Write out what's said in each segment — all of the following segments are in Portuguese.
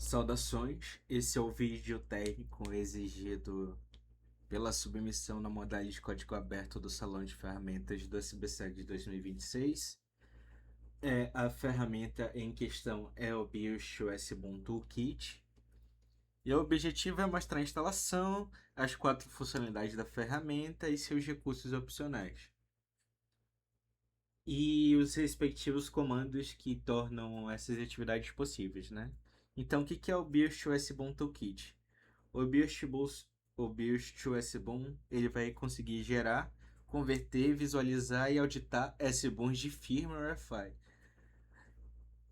Saudações, esse é o vídeo técnico exigido pela submissão na modalidade de código aberto do Salão de Ferramentas do SBSEG de 2026. A ferramenta em questão é o BIOS USB Toolkit. E o objetivo é mostrar a instalação, as 4 funcionalidades da ferramenta e seus recursos opcionais. E os respectivos comandos que tornam essas atividades possíveis, né? Então, o que é o BIOS USB Toolkit? O BIOS ele vai conseguir gerar, converter, visualizar e auditar SBOMs de firmware Wi-Fi.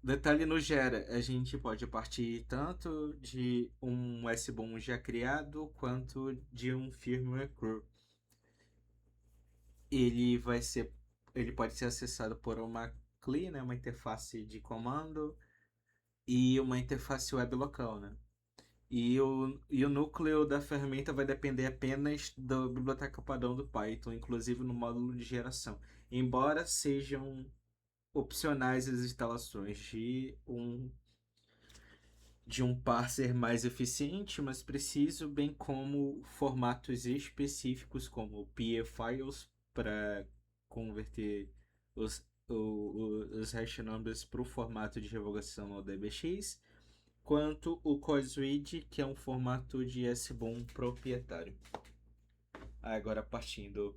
Detalhe no gera, a gente pode partir tanto de um SBOM já criado quanto de um firmware cru. Ele vai ser, ele pode ser acessado por uma CLI, né, uma interface de comando e uma interface web local, né? E o núcleo da ferramenta vai depender apenas da biblioteca padrão do Python, inclusive no módulo de geração. Embora sejam opcionais as instalações de um parser mais eficiente, mas preciso, bem como formatos específicos como PE files para converter os hash numbers para o formato de revogação ao DBX, quanto o CoreSwitch, que é um formato de SBOM proprietário. Agora partindo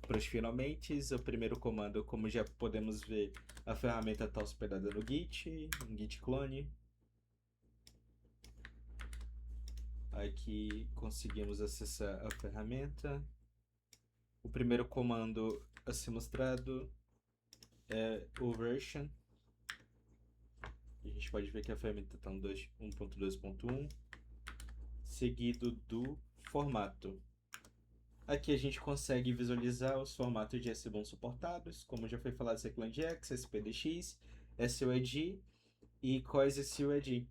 para os finalmente, o primeiro comando, como já podemos ver, a ferramenta está hospedada no Git, um Git clone. Aqui conseguimos acessar a ferramenta. O primeiro comando a ser mostrado é o version. A gente pode ver que a ferramenta está no 1.2.1, seguido do formato. Aqui a gente consegue visualizar os formatos de SBOM suportados, como já foi falado, CycloneX, SPDX, SUED e COIS-SUED.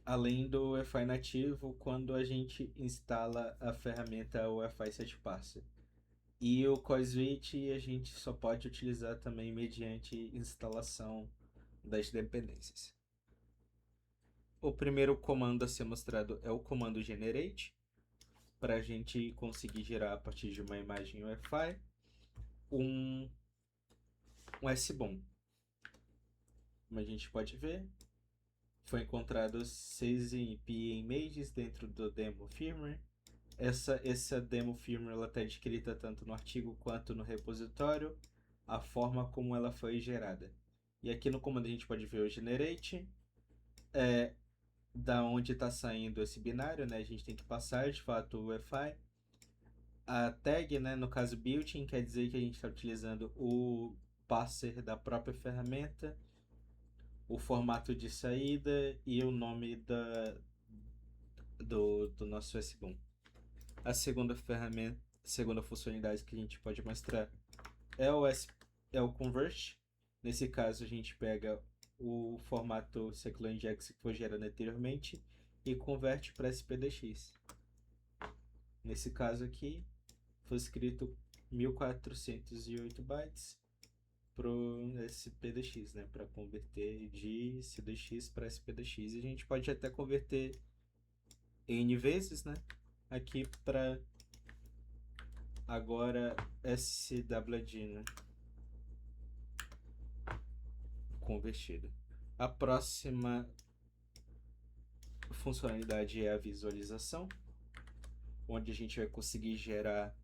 Além do Wi-Fi nativo, quando a gente instala a ferramenta Wi-Fi Set Parser. E o CoreSwitch a gente só pode utilizar também mediante instalação das dependências. O primeiro comando a ser mostrado é o comando generate, para a gente conseguir gerar a partir de uma imagem Wi-Fi um SBOM. Como a gente pode ver, foi encontrado 6 IP images dentro do demo firmware. Essa demo firmware está descrita tanto no artigo quanto no repositório, a forma como ela foi gerada. E aqui no comando a gente pode ver o generate, da onde está saindo esse binário, né? A gente tem que passar de fato o Wi-Fi. A tag, né, no caso built-in, quer dizer que a gente está utilizando o parser da própria ferramenta, o formato de saída e o nome do nosso SBOM. A segunda funcionalidade que a gente pode mostrar é o convert. Nesse caso, a gente pega o formato CycloneX que foi gerado anteriormente e converte para SPDX. Nesse caso aqui, foi escrito 1408 bytes para o SPDX, né? Para converter de CDX para SPDX. E a gente pode até converter N vezes, né? Aqui para agora SWD, né? Convertido. A próxima funcionalidade é a visualização, onde a gente vai conseguir gerar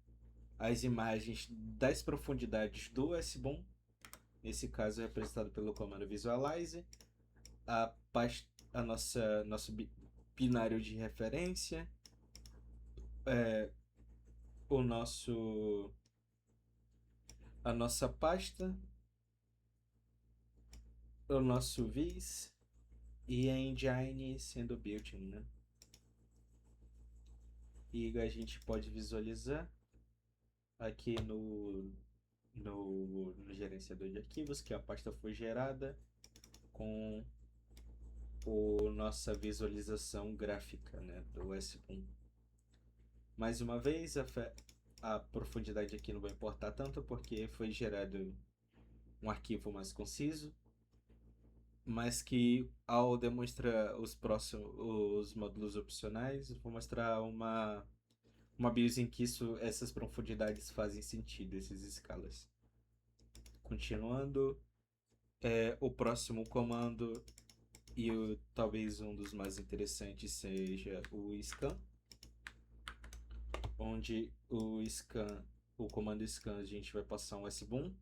as imagens das profundidades do SBOM. Nesse caso é representado pelo comando visualize, nosso binário de referência, a nossa pasta, o nosso vis e a engine sendo built-in, né? E a gente pode visualizar aqui no gerenciador de arquivos que a pasta foi gerada com nossa visualização gráfica, né, do S1. Mais uma vez, a profundidade aqui não vai importar tanto porque foi gerado um arquivo mais conciso. mas que ao demonstrar os módulos opcionais, vou mostrar uma BIOS em que essas profundidades fazem sentido, essas escalas. Continuando, o próximo comando talvez um dos mais interessantes seja o scan, onde o comando scan a gente vai passar um SBOOM,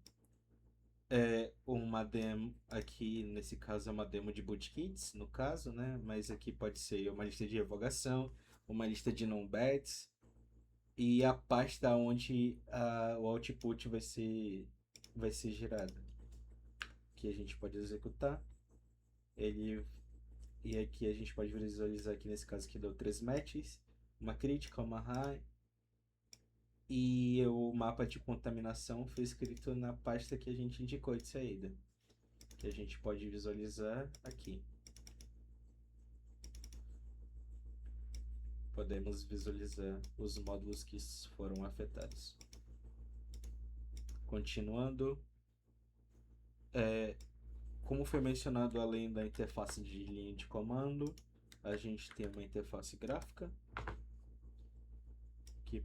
uma demo, aqui nesse caso é uma demo de bootkits, no caso, né? Mas aqui pode ser uma lista de revogação, uma lista de numbeds e a pasta onde o output vai ser gerado, que a gente pode executar. E aqui a gente pode visualizar aqui nesse caso que deu 3 matches, uma crítica, uma high, e o mapa de contaminação foi escrito na pasta que a gente indicou de saída, que a gente pode visualizar aqui. Podemos visualizar os módulos que foram afetados. Continuando, como foi mencionado, além da interface de linha de comando, a gente tem uma interface gráfica que,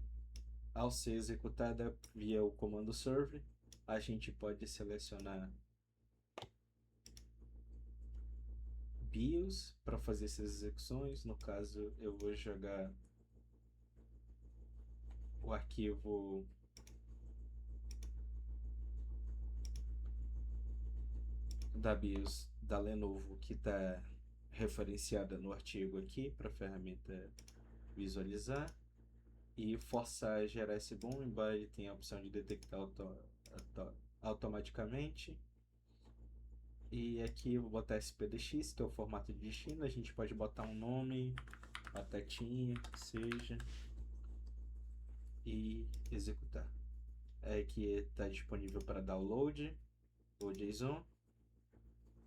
ao ser executada via o comando serve, a gente pode selecionar BIOS para fazer essas execuções. No caso, eu vou jogar o arquivo da BIOS da Lenovo que está referenciada no artigo aqui para a ferramenta visualizar e forçar a gerar esse boom, embora ele tenha a opção de detectar automaticamente. E aqui eu vou botar SPDX, que é o formato de destino. A gente pode botar um nome, batatinha, que seja, e executar. Aqui está disponível para download, o JSON,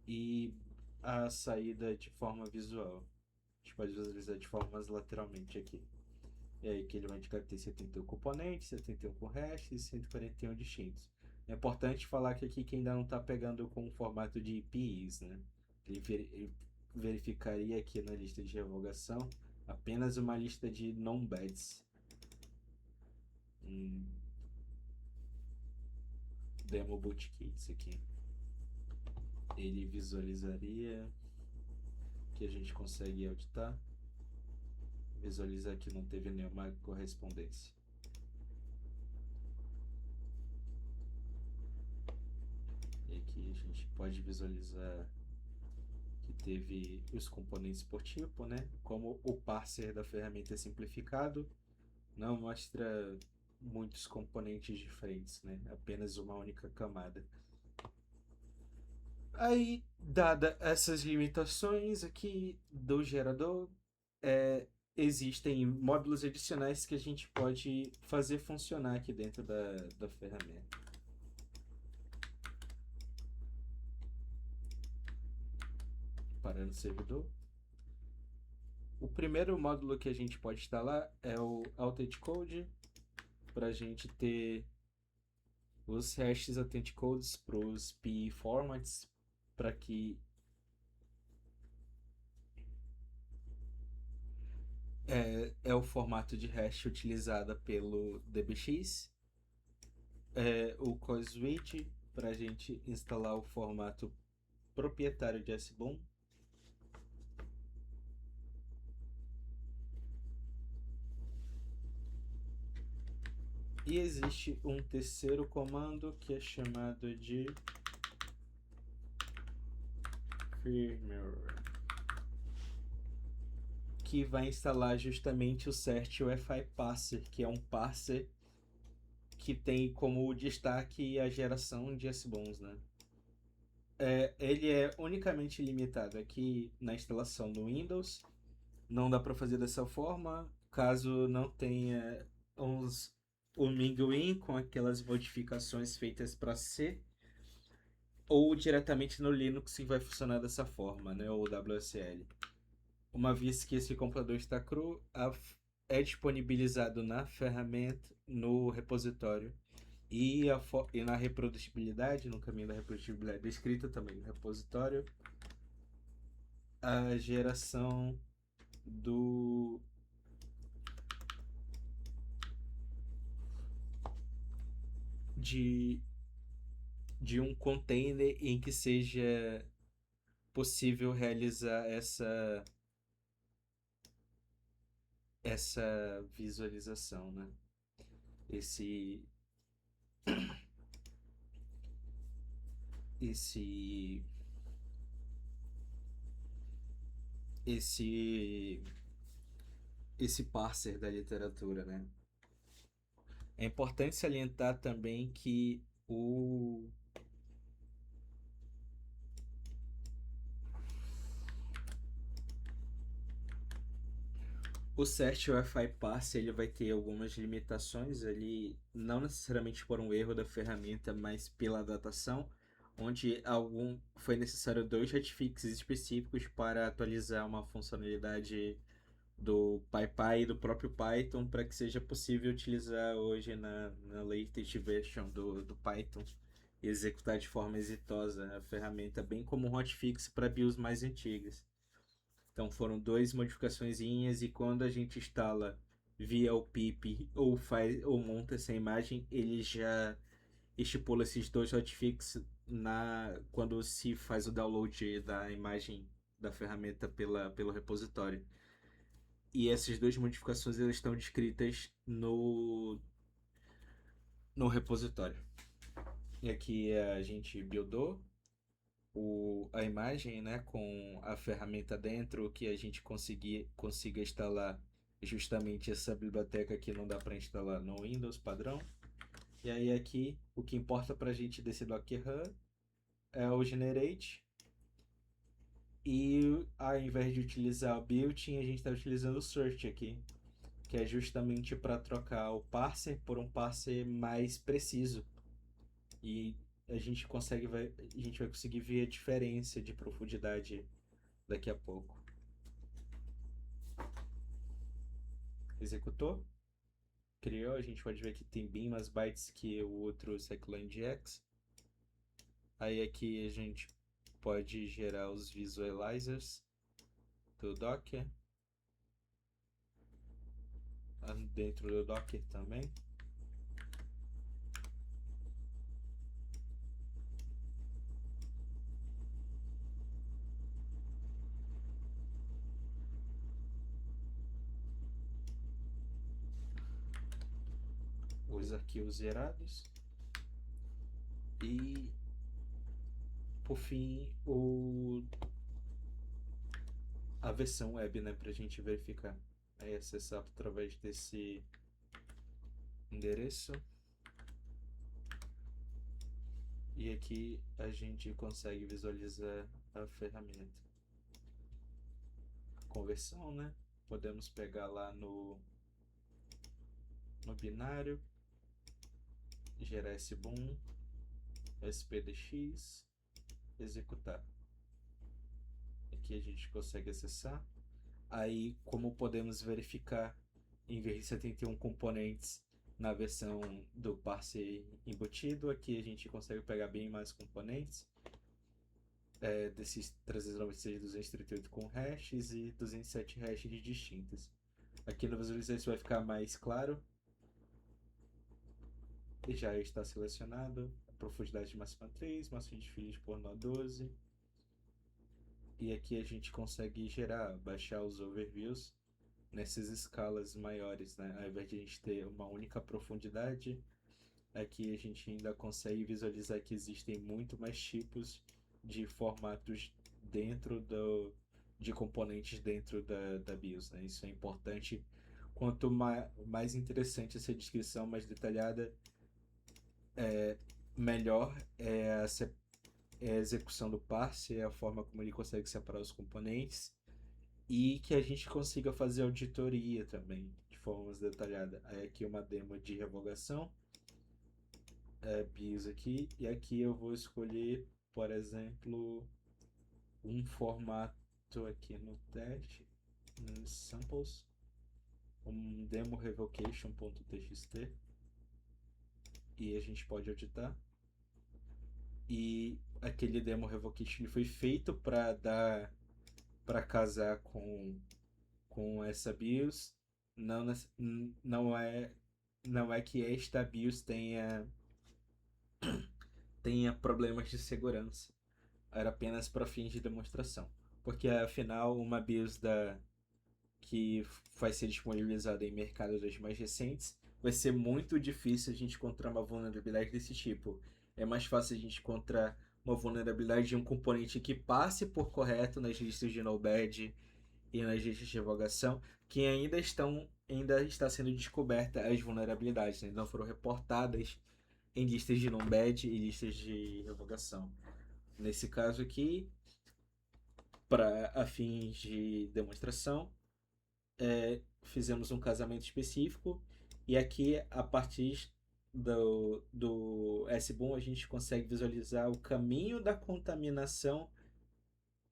e a saída de forma visual. A gente pode visualizar de formas lateralmente aqui. E aí que ele vai indicar que tem 71 componentes, 71 com hash e 141 distintos. É importante falar que aqui que ainda não está pegando com o formato de IPs, né? Ele verificaria aqui na lista de revogação apenas uma lista de non-beds. Demo bootkits aqui. Ele visualizaria que a gente consegue auditar. Visualizar que não teve nenhuma correspondência. E aqui a gente pode visualizar que teve os componentes por tipo, né? Como o parser da ferramenta é simplificado, não mostra muitos componentes diferentes, né? Apenas uma única camada. Aí, dada essas limitações aqui do gerador, existem módulos adicionais que a gente pode fazer funcionar aqui dentro da ferramenta. Parando o servidor. O primeiro módulo que a gente pode instalar é o AuthentiCode, para a gente ter os hashes AuthentiCodes para os PE formats, para que é o formato de hash utilizado pelo DBX. O CoreSwitch, para a gente instalar o formato proprietário de SBOOM. E existe um terceiro comando que é chamado de firmware, que vai instalar justamente o CertUEFI Parser, que é um parser que tem como destaque a geração de SBOOMs, né? Ele é unicamente limitado aqui na instalação do Windows. Não dá para fazer dessa forma, caso não tenha o Mingwin com aquelas modificações feitas para C, ou diretamente no Linux que vai funcionar dessa forma, né, ou WSL. Uma vez que esse computador está cru, é disponibilizado na ferramenta, no repositório, e na reprodutibilidade, no caminho da reprodutibilidade descrita também no repositório, a geração do de, de um container em que seja possível realizar essa visualização, né? Esse esse esse esse parser da literatura, né? É importante salientar também que o Search Wi-Fi Parser ele vai ter algumas limitações ali, não necessariamente por um erro da ferramenta, mas pela datação, onde foi necessário dois hotfixes específicos para atualizar uma funcionalidade do PyPy e do próprio Python para que seja possível utilizar hoje na latest version do Python e executar de forma exitosa a ferramenta, bem como um hotfix para BIOS mais antigas. Então foram duas modificaçõezinhas e quando a gente instala via o pip ou monta essa imagem, ele já estipula esses dois hotfix quando se faz o download da imagem da ferramenta pelo repositório. E essas duas modificações elas estão descritas no repositório. E aqui a gente buildou a imagem, né, com a ferramenta dentro, que a gente consiga instalar justamente essa biblioteca que não dá para instalar no Windows padrão. E aí aqui o que importa para a gente desse Docker Hub é o Generate. E ao invés de utilizar o built-in, a gente está utilizando o search aqui, que é justamente para trocar o parser por um parser mais preciso. E a gente vai conseguir ver a diferença de profundidade daqui a pouco. Executou, criou, a gente pode ver que tem bem mais bytes que o outro CycloneDX. Aí aqui a gente pode gerar os visualizers do Docker, dentro do Docker também. Os arquivos zerados. E por fim a versão web, né, pra gente verificar. Aí acessar através desse endereço. E aqui a gente consegue visualizar a ferramenta. Conversão, né? Podemos pegar lá no binário, gerar sboom, spdx, executar. Aqui a gente consegue acessar. Aí, como podemos verificar, em vez de 71 componentes na versão do parser embutido, aqui a gente consegue pegar bem mais componentes. Desses 396, 238 com hashes e 207 hashes distintas. Aqui no visualizador isso vai ficar mais claro. E já está selecionado a profundidade máxima 3, máximo de fios por nó 12. E aqui a gente consegue baixar os overviews nessas escalas maiores, né? Ao invés de a gente ter uma única profundidade, aqui a gente ainda consegue visualizar que existem muito mais tipos de formatos de componentes dentro da BIOS, né? Isso é importante. Quanto mais interessante essa descrição, mais detalhada, melhor é a execução do parse, é a forma como ele consegue separar os componentes e que a gente consiga fazer auditoria também de forma mais detalhada. Aí aqui uma demo de revogação, BIOS aqui, e aqui eu vou escolher, por exemplo, um formato aqui no teste, no samples, um demo revocation.txt, e a gente pode auditar. E aquele demo revocation ele foi feito para dar para casar com essa BIOS. Não, não é, não é que esta BIOS tenha problemas de segurança. Era apenas para fins de demonstração. Porque afinal, uma BIOS que vai ser disponibilizada em mercados mais recentes, vai ser muito difícil a gente encontrar uma vulnerabilidade desse tipo. É mais fácil a gente encontrar uma vulnerabilidade de um componente que passe por correto nas listas de no-bad e nas listas de revogação, que ainda está sendo descoberta as vulnerabilidades, né? Não foram reportadas em listas de no-bad e listas de revogação. Nesse caso aqui, para fins de demonstração, fizemos um casamento específico e aqui a partir do SBOM a gente consegue visualizar o caminho da contaminação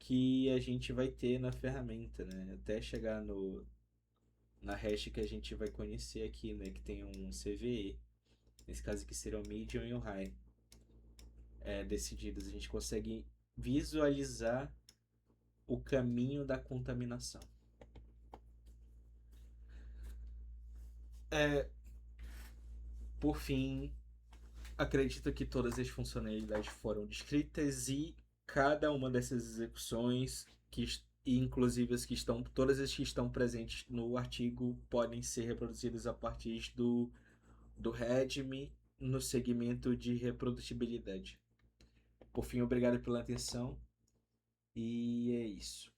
que a gente vai ter na ferramenta, né? Até chegar na hash que a gente vai conhecer aqui, né? Que tem um CVE. Nesse caso aqui será o medium e o high decididos. A gente consegue visualizar o caminho da contaminação. Por fim, acredito que todas as funcionalidades foram descritas e cada uma dessas execuções, inclusive todas as que estão presentes no artigo, podem ser reproduzidas a partir do README no segmento de reprodutibilidade. Por fim, obrigado pela atenção e é isso.